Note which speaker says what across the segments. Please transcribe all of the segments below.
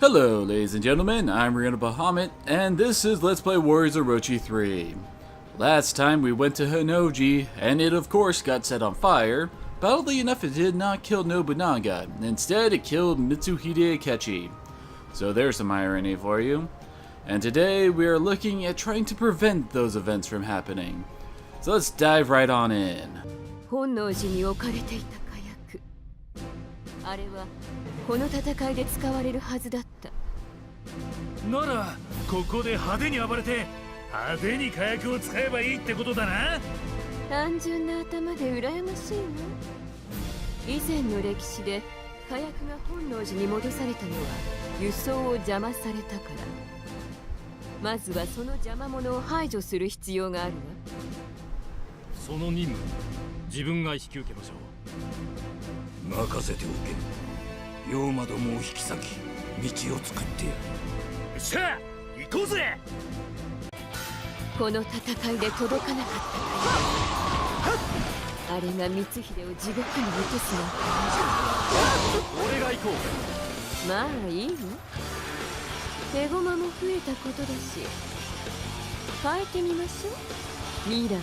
Speaker 1: Hello ladies and gentlemen, I'm Rihanna Bahamut, and this is Let's Play Warriors Orochi 3. Last time we went to Hinoji, and it of course got set on fire, but oddly enough it did not kill Nobunaga, instead it killed Mitsuhide Akechi. So there's some irony for you. And today we are looking at trying to prevent those events from happening. So let's dive right on in.
Speaker 2: 本能寺に置かれていた火薬、あれはこの戦いで使われるはずだった。
Speaker 3: ならここで派手に暴れて派手に火薬を使えばいいってことだな。
Speaker 2: 単純な頭で羨ましいわ。以前の歴史で火薬が本能寺に戻されたのは輸送を邪魔されたから。まずはその邪魔者を排除する必要があるわ。
Speaker 3: その任務、自分が引き受けましょう。任せておけ。妖魔どもを引き裂き、道を作ってやる。さあ、行こうぜ。
Speaker 2: この戦いで届かなかったあれが光秀を地獄に落とすなんて。
Speaker 3: 俺が行こ
Speaker 2: う。まあいいわ。手駒も増えたことだし、変えてみましょう。未来も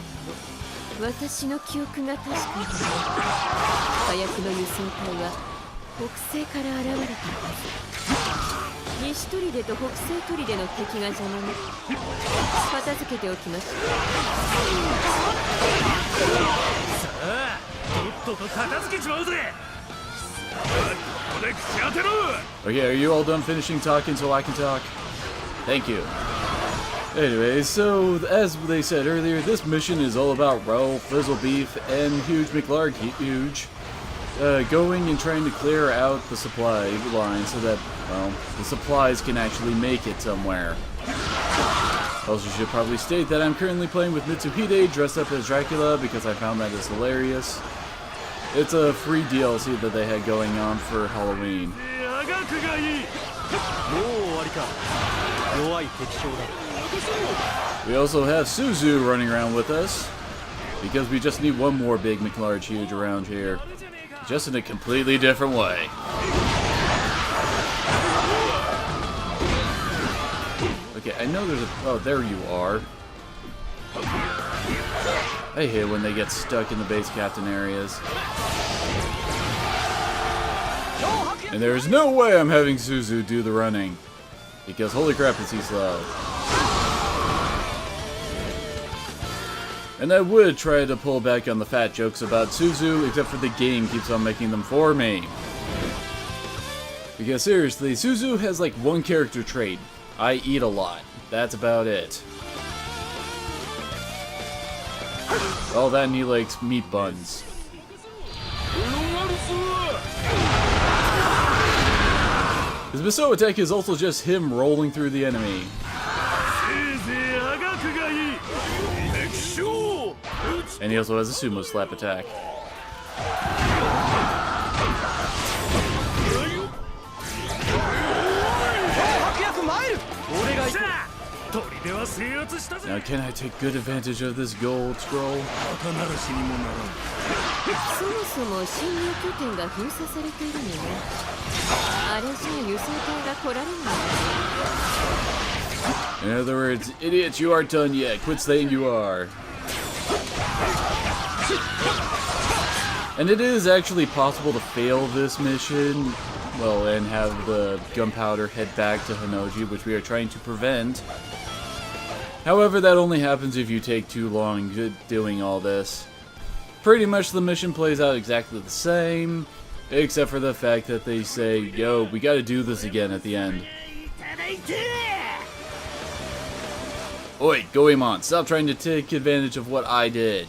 Speaker 2: 私の記憶が確かに火薬の輸送隊は北西から現れたはず。西砦と北西砦の敵が邪魔に。片付けておきましょう。
Speaker 3: さあ、とっとと片付けちまうぜ。ここで口当てろ。
Speaker 1: Okay, are you all done finishing talking so I can talk? Thank you. Anyway, so as they said earlier, this mission is all about Raoul, Fizzlebeef, and Huge McLark Huge going and trying to clear out the supply line so that, well, the supplies can actually make it somewhere. Also should probably state that I'm currently playing with Mitsuhide dressed up as Dracula because I found that is hilarious. It's a free DLC that they had going on for Halloween. We also have Suzu running around with us, because we just need one more big McLarge Huge around here, just in a completely different way. Okay, I know there's a... oh, there you are. I hate when they get stuck in the base captain areas. And there is no way I'm having Suzu do the running, because holy crap is he slow. And I would try to pull back on the fat jokes about Suzu, except for the game keeps on making them for me. Because seriously, Suzu has like one character trait. I eat a lot. That's about it. Oh, that and he likes meat buns. His Miso attack is also just him rolling through the enemy. And he also has a sumo slap attack. Now can I take good advantage of this gold scroll? In other words, idiots, you aren't done yet. Quit saying you are. And it is actually possible to fail this mission, well, and have the gunpowder head back to Hinoji, which we are trying to prevent. However, that only happens if you take too long doing all this. Pretty much the mission plays out exactly the same, except for the fact that they say, yo, we gotta do this again at the end. Oi, Goemon, stop trying to take advantage of what I did.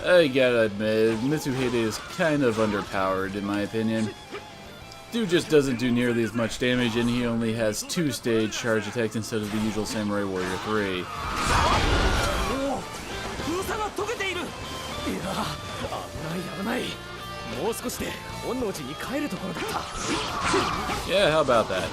Speaker 1: I gotta admit, Mitsuhide is kind of underpowered in my opinion. Dude just doesn't do nearly as much damage, and he only has 2 stage charge attacks instead of the usual Samurai Warrior 3. Yeah, how about that?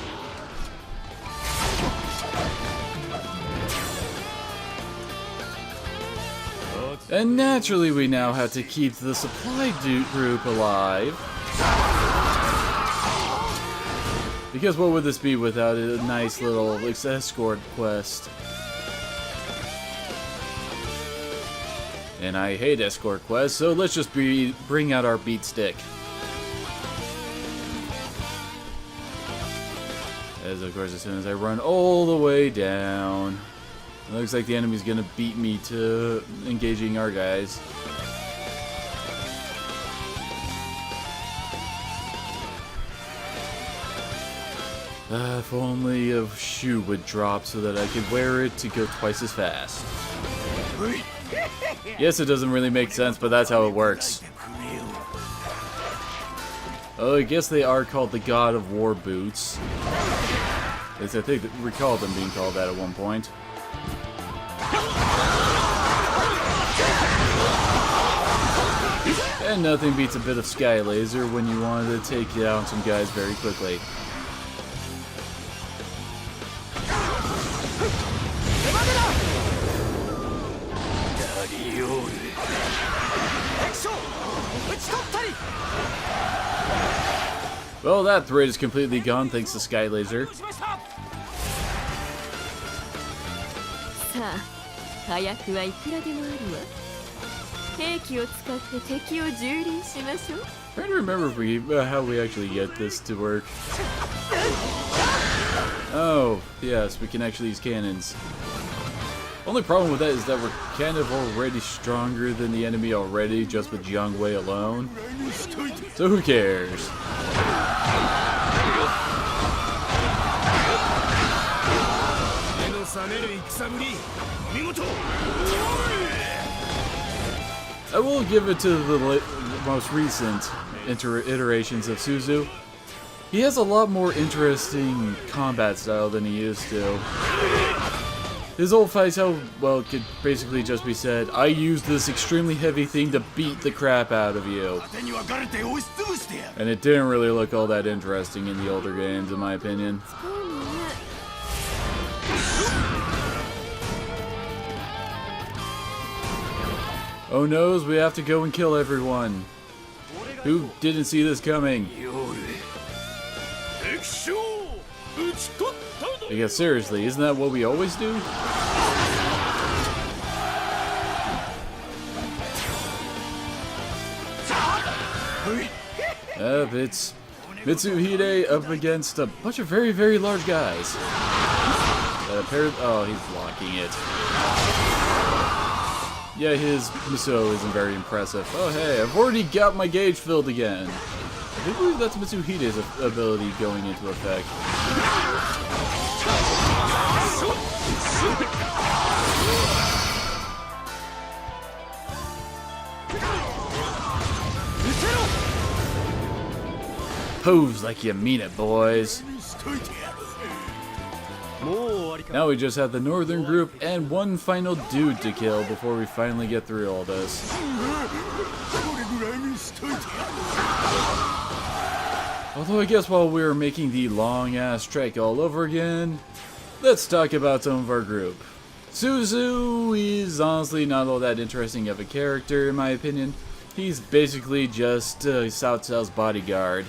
Speaker 1: And naturally, we now have to keep the supply group alive. Because what would this be without a nice little escort quest? And I hate escort quests, so let's just bring out our beat stick. As of course, as soon as I run all the way down, it looks like the enemy's gonna beat me to engaging our guys. If only a shoe would drop so that I could wear it to go twice as fast. Yes, it doesn't really make sense, but that's how it works. Oh, I guess they are called the God of War boots. At least I think recall them being called that at one point. And nothing beats a bit of sky laser when you wanted to take down some guys very quickly. Well, that thread is completely gone thanks to Sky Laser.
Speaker 2: さあ、火薬はいくらでもあるわ。兵器を使って敵を蹂躙しましょう。
Speaker 1: Trying to remember if how we actually get this to work. Oh, yes, we can actually use cannons. Only problem with that is that we're kind of already stronger than the enemy already, just with Jiang Wei alone. So who cares? I will give it to the most recent iterations of Suzu. He has a lot more interesting combat style than he used to. His old fights, could basically just be said, I use this extremely heavy thing to beat the crap out of you. And it didn't really look all that interesting in the older games, in my opinion. Oh noes, we have to go and kill everyone. Who didn't see this coming? Because seriously, isn't that what we always do? It's Mitsuhide up against a bunch of very, very large guys. Oh, he's blocking it. Yeah, his Miso isn't very impressive. Oh hey, I've already got my gauge filled again. I do believe that's Mitsuhide's ability going into effect. Pose like you mean it, boys. Now we just have the northern group and one final dude to kill before we finally get through all this. Although I guess while we're making the long-ass trek all over again, let's talk about some of our group. Suzu is honestly not all that interesting of a character in my opinion. He's basically just Cao Cao's bodyguard.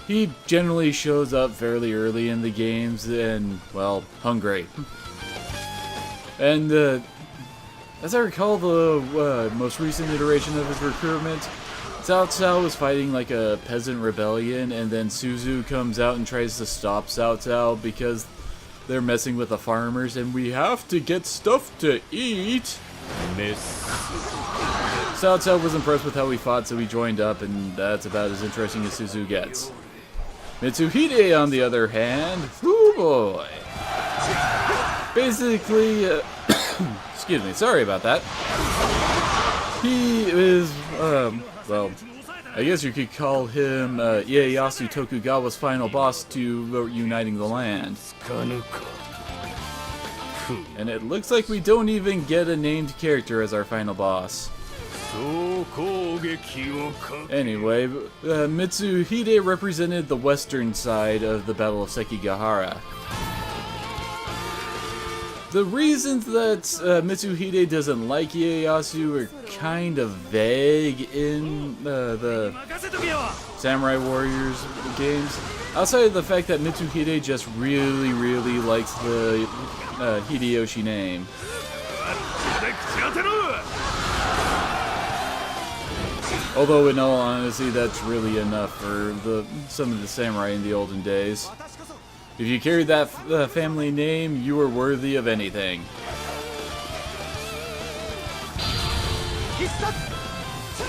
Speaker 1: He generally shows up fairly early in the games and, well, hungry. And, as I recall the most recent iteration of his recruitment, Cao Cao was fighting like a peasant rebellion, and then Suzu comes out and tries to stop Cao Cao because they're messing with the farmers and we have to get stuff to eat. Cao Cao was impressed with how we fought, so he joined up, and that's about as interesting as Suzu gets. Mitsuhide, on the other hand, whoo boy. Basically, excuse me, sorry about that. He is, well, I guess you could call him Ieyasu Tokugawa's final boss to uniting the land. And it looks like we don't even get a named character as our final boss. Anyway, Mitsuhide represented the western side of the Battle of Sekigahara. The reasons that Mitsuhide doesn't like Ieyasu are kind of vague in the Samurai Warriors games. Outside of the fact that Mitsuhide just really, really likes the Hideyoshi name. Although in all honesty, that's really enough for some of the samurai in the olden days. If you carried that family name, you were worthy of anything.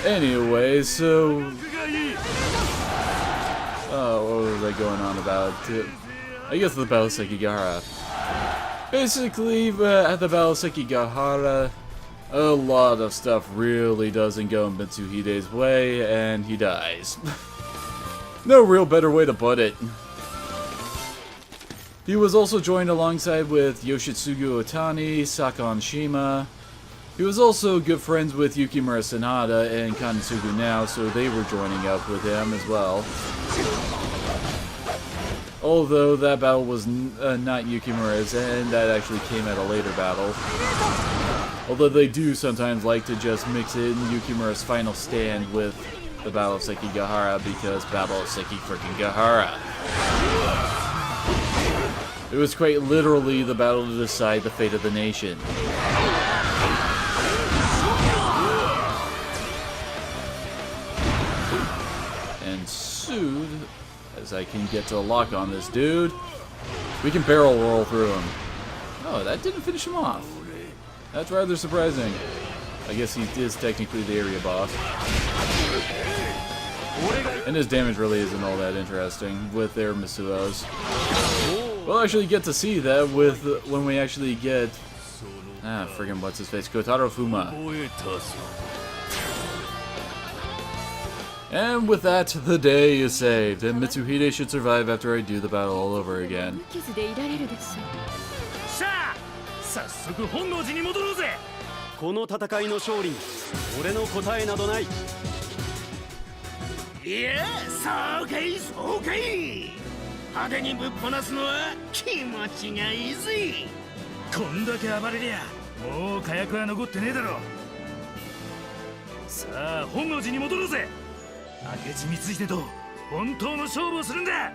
Speaker 1: Anyway, so... what was I going on about? I guess the Battle of Sekigahara. Basically, at the Battle of Sekigahara, a lot of stuff really doesn't go Mitsuhide's way, and he dies. No real better way to put it. He was also joined alongside with Yoshitsugu Otani, Sakon Shima. He was also good friends with Yukimura Sanada and Kanetsugu Now, so they were joining up with him as well. Although that battle was not Yukimura's, and that actually came at a later battle. Although they do sometimes like to just mix in Yukimura's final stand with the Battle of Sekigahara, because Battle of Sekigahara. It was quite literally the battle to decide the fate of the nation. And soon, as I can get to lock on this dude, we can barrel roll through him. Oh, that didn't finish him off. That's rather surprising. I guess he is technically the area boss. And his damage really isn't all that interesting with their Misuos. We'll actually get to see that with when we actually get... friggin' what's his face? Kotaro Fuma. And with that, the day is saved, and Mitsuhide should survive after I do the battle all over again.
Speaker 3: 早速本能寺に戻ろうぜ。
Speaker 4: この戦いの勝利に俺の答えなどない。
Speaker 3: いや、そうかいそうかい。派手にぶっ放すのは気持ちがいいぜ。こんだけ暴れりゃもう火薬は残ってねえだろ。さあ本能寺に戻ろうぜ。明智光秀と本当の勝負をするんだ。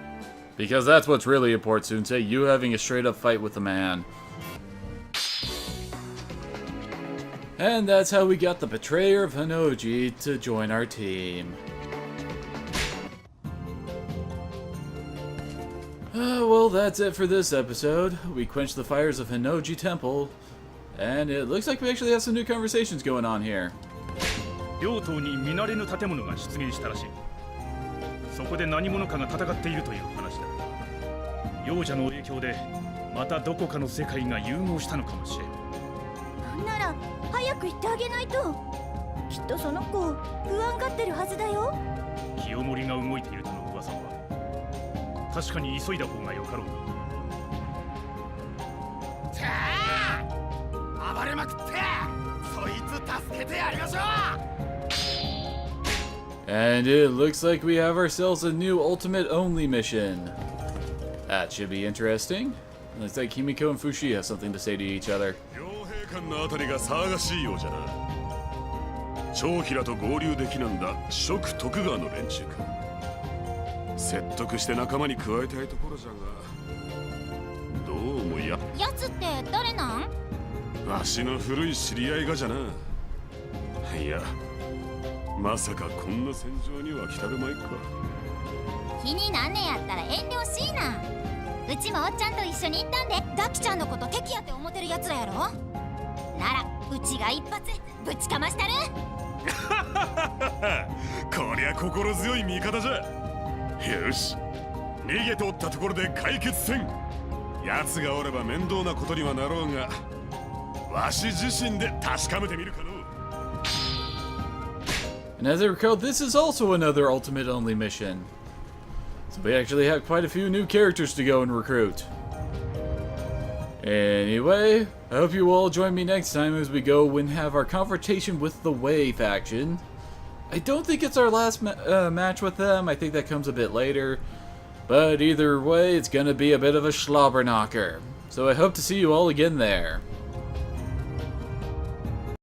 Speaker 1: Because that's what's really important, Sensei, you having a straight up fight with the man. And that's how we got the betrayer of Honnouji to join our team. Well, that's it for this episode. We quenched the fires of Honnouji Temple, and it looks like we actually have some new conversations going on here.
Speaker 3: 両党に見慣れぬ建物が出現したらしい。そこで何者かが戦っているという話だ。幼者の影響でまたどこかの世界が融合したのかもしれん。
Speaker 5: なら早く行ってあげないと。きっとその子不安がってるはずだよ。
Speaker 3: 清盛が動いているとの噂は確かに急いだ方がよかろう。さあ暴れまくってそいつ助けてやりましょう。
Speaker 1: And it looks like we have ourselves a new ultimate only mission. That should be interesting. Looks like Himiko and Fushi have something to say to each other.
Speaker 6: のあたりが騒がしいようじゃな。長平と合流できなんだ蜀徳川の連中か。説得して仲間に加えたいところじゃが、どうもや
Speaker 5: つって誰なん？
Speaker 6: わしの古い知り合いがじゃな。いや、まさかこんな戦場には来たるまいか。
Speaker 5: 気になんねんやったら遠慮しいな。うちもおっちゃんと一緒に行ったんで。ガキちゃんのこと敵やって思ってるやつらやろ。ならうちが一発ぶちかましたる。
Speaker 6: こりゃ心強い味方じゃ。よし、逃げておったところで解決せん。奴がおれば面倒なことにはなろうが、わし自身で確かめてみるかの。
Speaker 1: And as I recall, this is also another ultimate only mission. So we actually have quite a few new characters to go and recruit. Anyway, I hope you all join me next time as we go and have our confrontation with the Wei faction. I don't think it's our last match with them. I think that comes a bit later. But either way, it's gonna be a bit of a slobber knocker. So I hope to see you all again there.